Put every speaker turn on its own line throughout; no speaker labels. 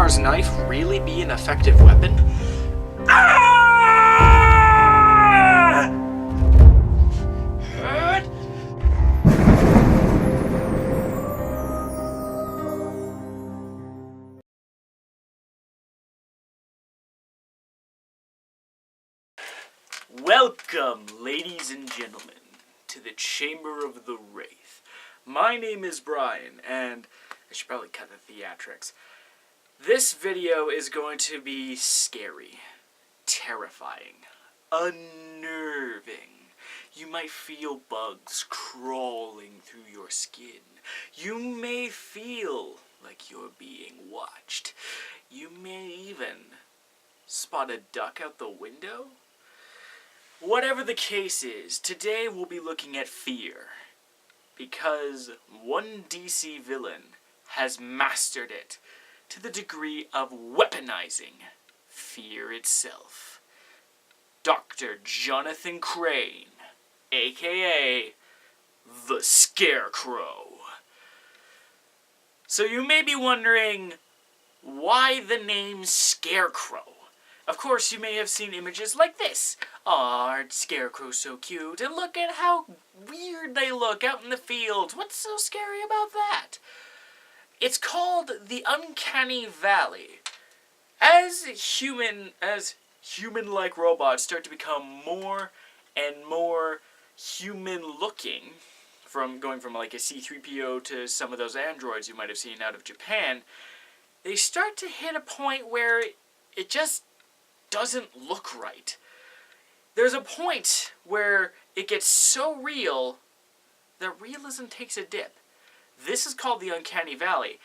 grandma's knife really be an effective weapon? Ah! Welcome, ladies and gentlemen, to the Chamber of the Wraith. My name is Brian, and I should probably cut the theatrics. This video is going to be scary, terrifying, unnerving. You might feel bugs crawling through your skin. You may feel like you're being watched. You may even spot a duck out the window. Whatever the case is, today we'll be looking at fear, because one DC villain has mastered it to the degree of weaponizing fear itself. Dr. Jonathan Crane, aka the Scarecrow. So you may be wondering, why the name Scarecrow? Of course, you may have seen images like this. Aw, Scarecrow's so cute, and look at how weird they look out in the fields. What's so scary about that? It's called the Uncanny Valley. As human-like robots start to become more and more human-looking, going from like a C-3PO to some of those androids you might have seen out of Japan, they start to hit a point where it just doesn't look right. There's a point where it gets so real that realism takes a dip. This is called the Uncanny Valley,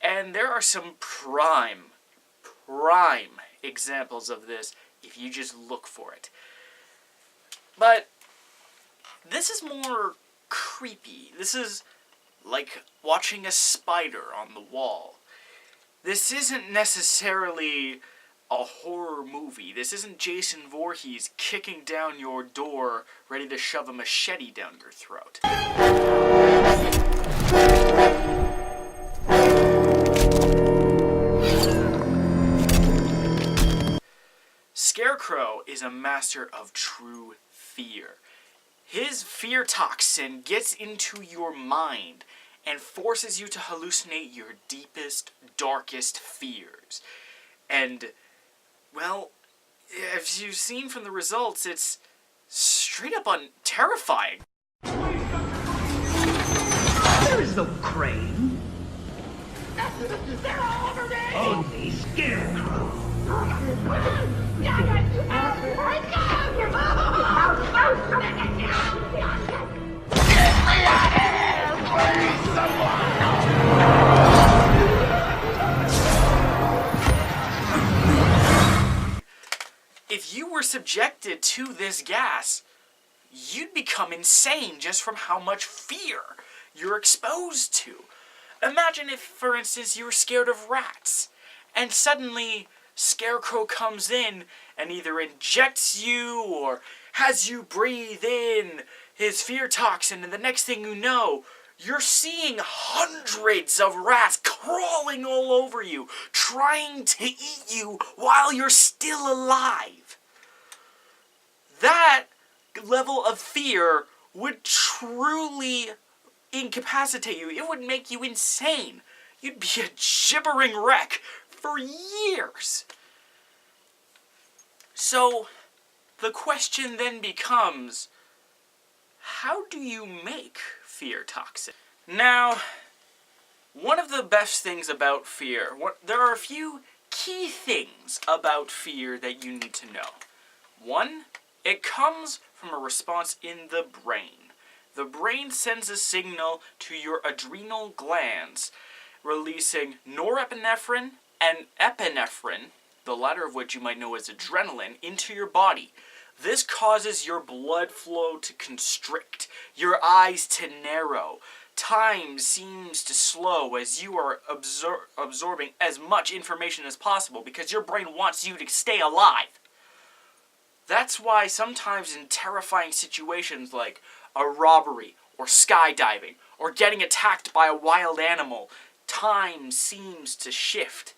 and there are some prime examples of this if you just look for it. But this is more creepy. This is like watching a spider on the wall. This isn't necessarily a horror movie. This isn't Jason Voorhees kicking down your door, ready to shove a machete down your throat. Scarecrow is a master of true fear. His fear toxin gets into your mind and forces you to hallucinate your deepest, darkest fears. And well, as you've seen from the results, it's straight up terrifying.
There is no Crane. They're all over me! Only Scarecrow. Get me out of here, please, someone!
If you were subjected to this gas, you'd become insane just from how much fear you're exposed to. Imagine if, for instance, you were scared of rats, and suddenly Scarecrow comes in and either injects you or has you breathe in his fear toxin, and the next thing you know, you're seeing hundreds of rats crawling all over you, trying to eat you while you're still alive. That level of fear would truly incapacitate you. It would make you insane. You'd be a gibbering wreck for years. So, the question then becomes, how do you make fear toxin? Now, one of the best things about fear, there are a few key things about fear that you need to know. One, it comes from a response in the brain. The brain sends a signal to your adrenal glands, releasing norepinephrine and epinephrine, the latter of which you might know as adrenaline, into your body. This causes your blood flow to constrict, your eyes to narrow. Time seems to slow as you are absorbing as much information as possible because your brain wants you to stay alive. That's why sometimes in terrifying situations like a robbery or skydiving or getting attacked by a wild animal, time seems to shift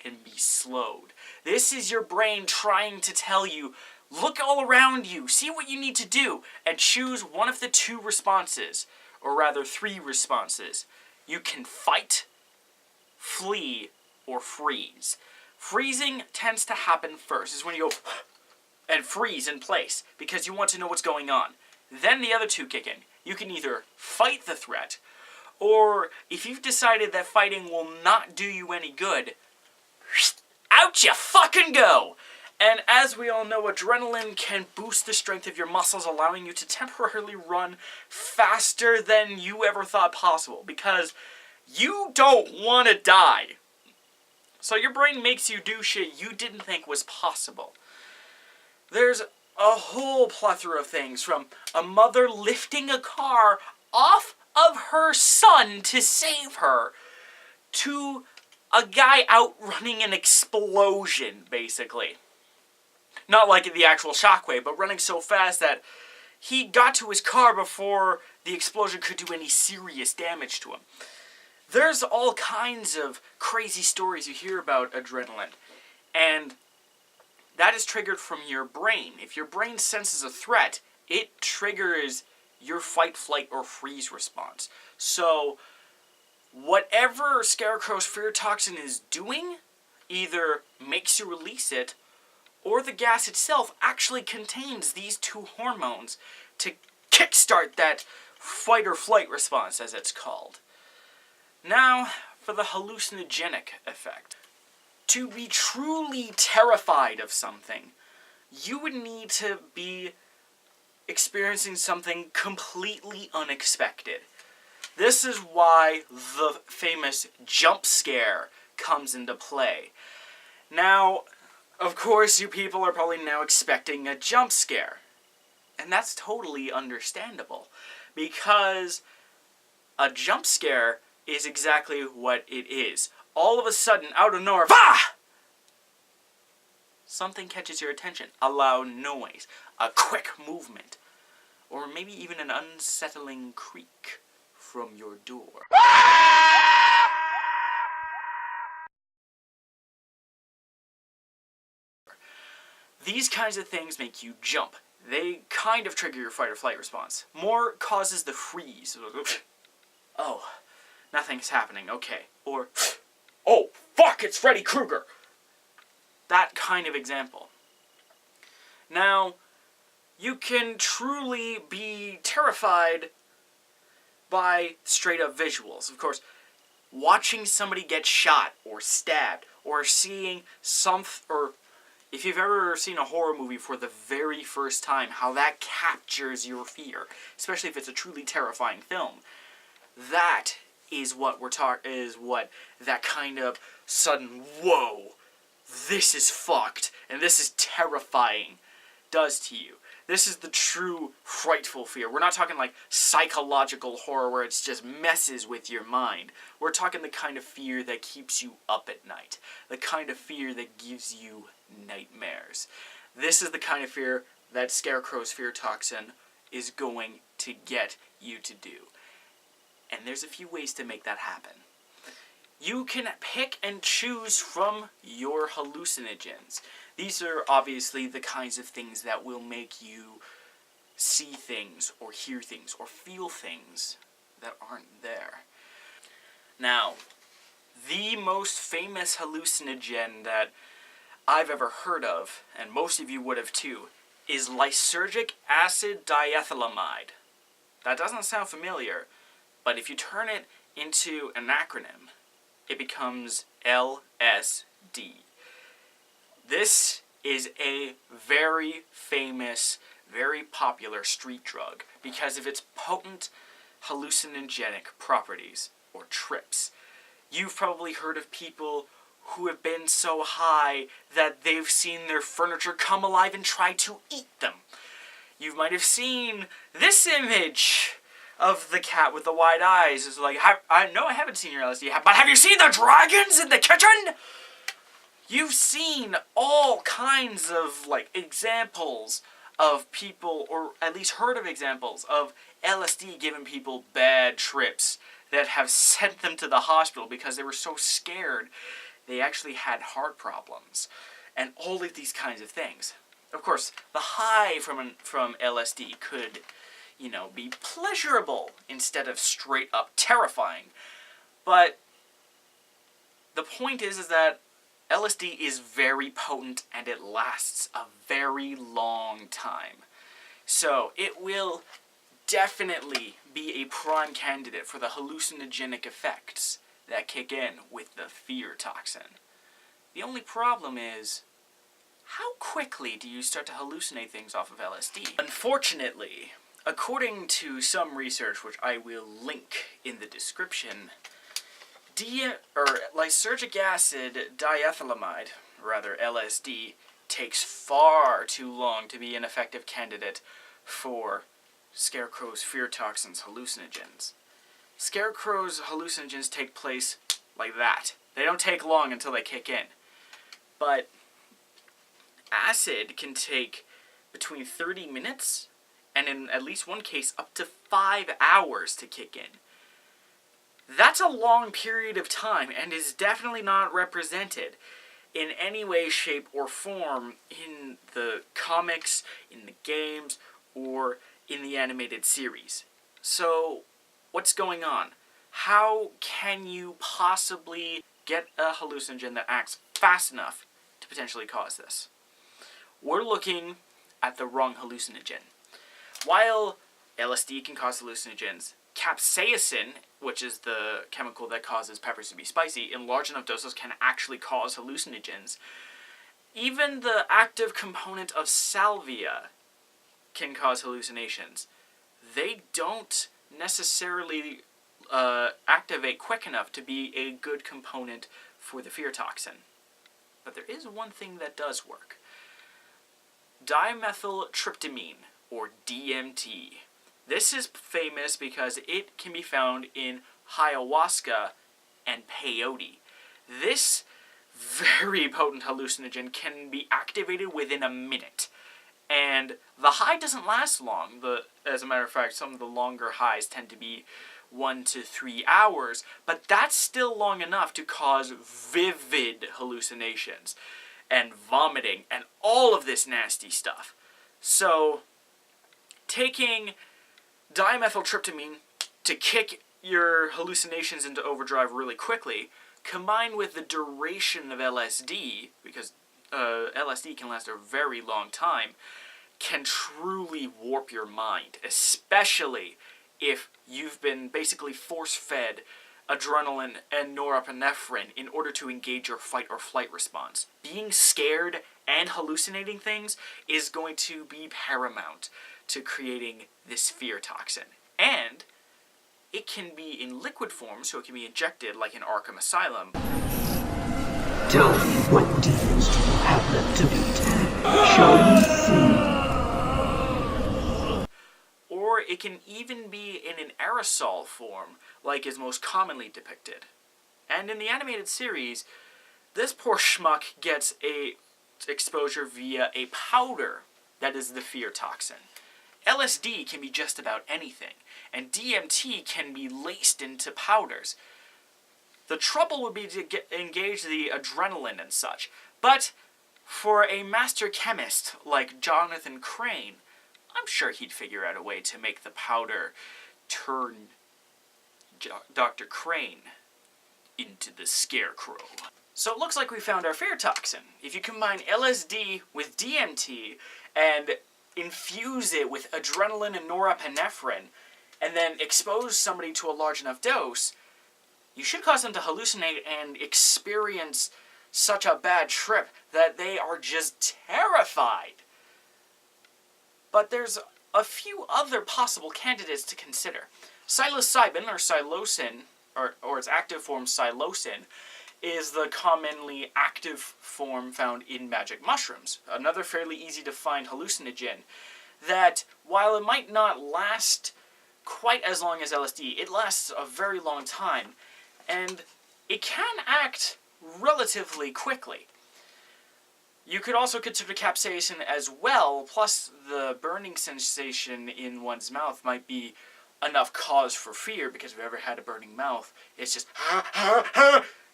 and be slowed. This is your brain trying to tell you, look all around you, see what you need to do, and choose one of the two responses, or rather 3 responses. You can fight, flee, or freeze. Freezing tends to happen first. Is when you go and freeze in place because you want to know what's going on. Then the other 2 kick in. You can either fight the threat, or if you've decided that fighting will not do you any good, out you fucking go! And as we all know, adrenaline can boost the strength of your muscles, allowing you to temporarily run faster than you ever thought possible, because you don't want to die. So your brain makes you do shit you didn't think was possible. There's a whole plethora of things, from a mother lifting a car off of her son to save her, to a guy outrunning an explosion, basically. Not like the actual shockwave, but running so fast that he got to his car before the explosion could do any serious damage to him. There's all kinds of crazy stories you hear about adrenaline, and that is triggered from your brain. If your brain senses a threat, it triggers your fight, flight, or freeze response. So, whatever Scarecrow's Fear Toxin is doing either makes you release it, or the gas itself actually contains these 2 hormones to kickstart that fight or flight response, as it's called. Now, for the hallucinogenic effect. To be truly terrified of something, you would need to be experiencing something completely unexpected. This is why the famous jump scare comes into play. Now, of course, you people are probably now expecting a jump scare. And that's totally understandable, because a jump scare is exactly what it is. All of a sudden, out of nowhere, bah! Something catches your attention. A loud noise, a quick movement, or maybe even an unsettling creak from your door. These kinds of things make you jump. They kind of trigger your fight or flight response. More causes the freeze. Oh, nothing's happening, okay. Or, oh, fuck, it's Freddy Krueger! That kind of example. Now, you can truly be terrified by straight-up visuals. Of course, watching somebody get shot or stabbed, or seeing or if you've ever seen a horror movie for the very first time, how that captures your fear, especially if it's a truly terrifying film. That is what that kind of sudden, whoa, this is fucked, and this is terrifying, does to you. This is the true frightful fear. We're not talking like psychological horror where it just messes with your mind. We're talking the kind of fear that keeps you up at night. The kind of fear that gives you nightmares. This is the kind of fear that Scarecrow's Fear Toxin is going to get you to do. And there's a few ways to make that happen. You can pick and choose from your hallucinogens. These are obviously the kinds of things that will make you see things, or hear things, or feel things that aren't there. Now, the most famous hallucinogen that I've ever heard of, and most of you would have too, is lysergic acid diethylamide. That doesn't sound familiar, but if you turn it into an acronym, it becomes LSD. This is a very famous, very popular street drug because of its potent hallucinogenic properties, or trips. You've probably heard of people who have been so high that they've seen their furniture come alive and try to eat them. You might have seen this image of the cat with the wide eyes. It's like, I know I haven't seen your LSD, but have you seen the dragons in the kitchen? You've seen all kinds of, examples of people, or at least heard of examples of LSD giving people bad trips that have sent them to the hospital because they were so scared they actually had heart problems, and all of these kinds of things. Of course, the high from LSD could, be pleasurable instead of straight up terrifying. But the point is that LSD is very potent and it lasts a very long time. So it will definitely be a prime candidate for the hallucinogenic effects that kick in with the Fear Toxin. The only problem is, how quickly do you start to hallucinate things off of LSD? Unfortunately, according to some research, which I will link in the description, lysergic acid diethylamide, rather LSD, takes far too long to be an effective candidate for Scarecrow's Fear Toxin's hallucinogens. Scarecrow's hallucinogens take place like that. They don't take long until they kick in. But acid can take between 30 minutes and in at least one case up to 5 hours to kick in. That's a long period of time and is definitely not represented in any way, shape, or form in the comics, in the games, or in the animated series. So, what's going on? How can you possibly get a hallucinogen that acts fast enough to potentially cause this? We're looking at the wrong hallucinogen. While LSD can cause hallucinogens, capsaicin, which is the chemical that causes peppers to be spicy, in large enough doses can actually cause hallucinogens. Even the active component of salvia can cause hallucinations. They don't necessarily activate quick enough to be a good component for the Fear Toxin. But there is one thing that does work. Dimethyltryptamine, or DMT. This is famous because it can be found in ayahuasca and peyote. This very potent hallucinogen can be activated within a minute. And the high doesn't last long. As a matter of fact, some of the longer highs tend to be 1 to 3 hours, but that's still long enough to cause vivid hallucinations and vomiting and all of this nasty stuff. So, taking dimethyltryptamine to kick your hallucinations into overdrive really quickly, combined with the duration of LSD, because LSD can last a very long time, can truly warp your mind, especially if you've been basically force-fed adrenaline and norepinephrine in order to engage your fight or flight response. Being scared and hallucinating things is going to be paramount to creating this Fear Toxin. And it can be in liquid form, so it can be injected like in Arkham Asylum.
Tell me, what demons do you have left to beat? Shall we see?
Or it can even be in an aerosol form, like is most commonly depicted. And in the animated series, this poor schmuck gets a exposure via a powder that is the Fear Toxin. LSD can be just about anything, and DMT can be laced into powders. The trouble would be to engage the adrenaline and such, but for a master chemist like Jonathan Crane, I'm sure he'd figure out a way to make the powder turn Dr. Crane into the Scarecrow. So it looks like we found our Fear Toxin. If you combine LSD with DMT and infuse it with adrenaline and norepinephrine, and then expose somebody to a large enough dose, you should cause them to hallucinate and experience such a bad trip that they are just terrified. But there's a few other possible candidates to consider. Psilocybin, or psilocin, or its active form psilocin, is the commonly active form found in magic mushrooms. Another fairly easy to find hallucinogen that, while it might not last quite as long as LSD, it lasts a very long time, and it can act relatively quickly. You could also consider capsaicin as well, plus the burning sensation in one's mouth might be enough cause for fear, because if you've ever had a burning mouth, it's just,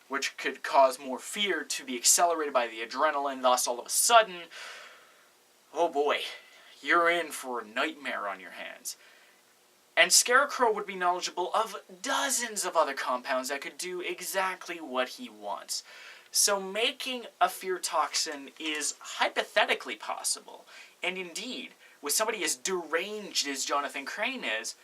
which could cause more fear to be accelerated by the adrenaline, thus all of a sudden, oh boy, you're in for a nightmare on your hands. And Scarecrow would be knowledgeable of dozens of other compounds that could do exactly what he wants. So making a fear toxin is hypothetically possible. And indeed, with somebody as deranged as Jonathan Crane is,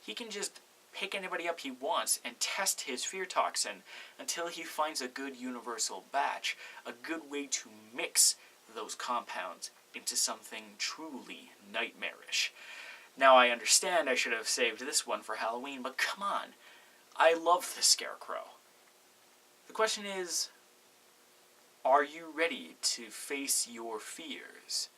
he can just pick anybody up he wants and test his fear toxin until he finds a good universal batch, a good way to mix those compounds into something truly nightmarish. Now, I understand I should have saved this one for Halloween, but come on. I love the Scarecrow. The question is, are you ready to face your fears?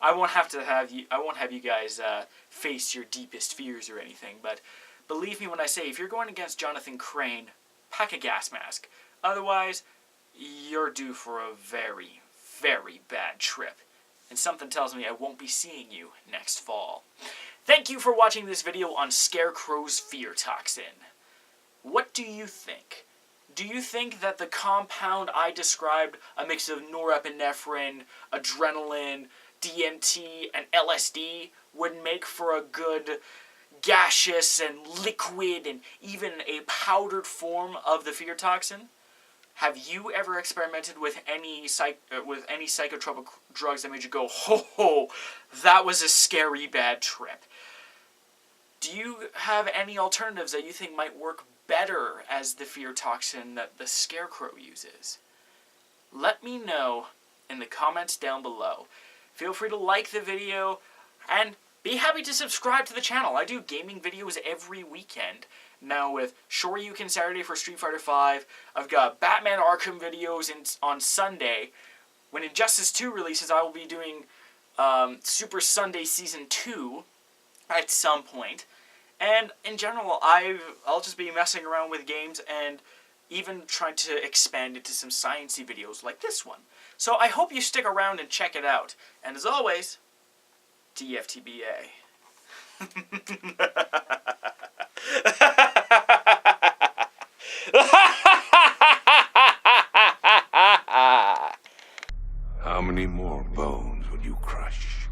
I won't have you guys face your deepest fears or anything, but believe me when I say, if you're going against Jonathan Crane, pack a gas mask. Otherwise, you're due for a very, very bad trip. And something tells me I won't be seeing you next fall. Thank you for watching this video on Scarecrow's Fear Toxin. What do you think? Do you think that the compound I described, a mix of norepinephrine, adrenaline, DMT, and LSD, would make for a good gaseous and liquid and even a powdered form of the fear toxin? Have you ever experimented with any psychotropic drugs that made you go, ho ho, that was a scary bad trip? Do you have any alternatives that you think might work better as the fear toxin that the Scarecrow uses? Let me know in the comments down below. Feel free to like the video and be happy to subscribe to the channel. I do gaming videos every weekend. Now with Shoryuken Saturday for Street Fighter V, I've got Batman Arkham videos on Sunday. When Injustice 2 releases, I will be doing Super Sunday Season 2 at some point. And in general, I'll just be messing around with games and even trying to expand into some sciencey videos like this one. So I hope you stick around and check it out. And as always, TFTBA.
How many more bones will you crush?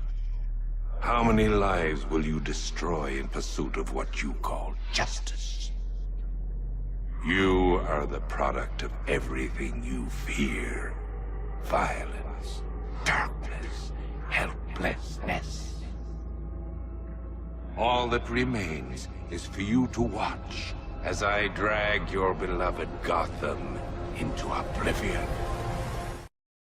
How many lives will you destroy in pursuit of what you call justice? You are the product of everything you fear. Violence, darkness, helplessness. All that remains is for you to watch as I drag your beloved Gotham into oblivion.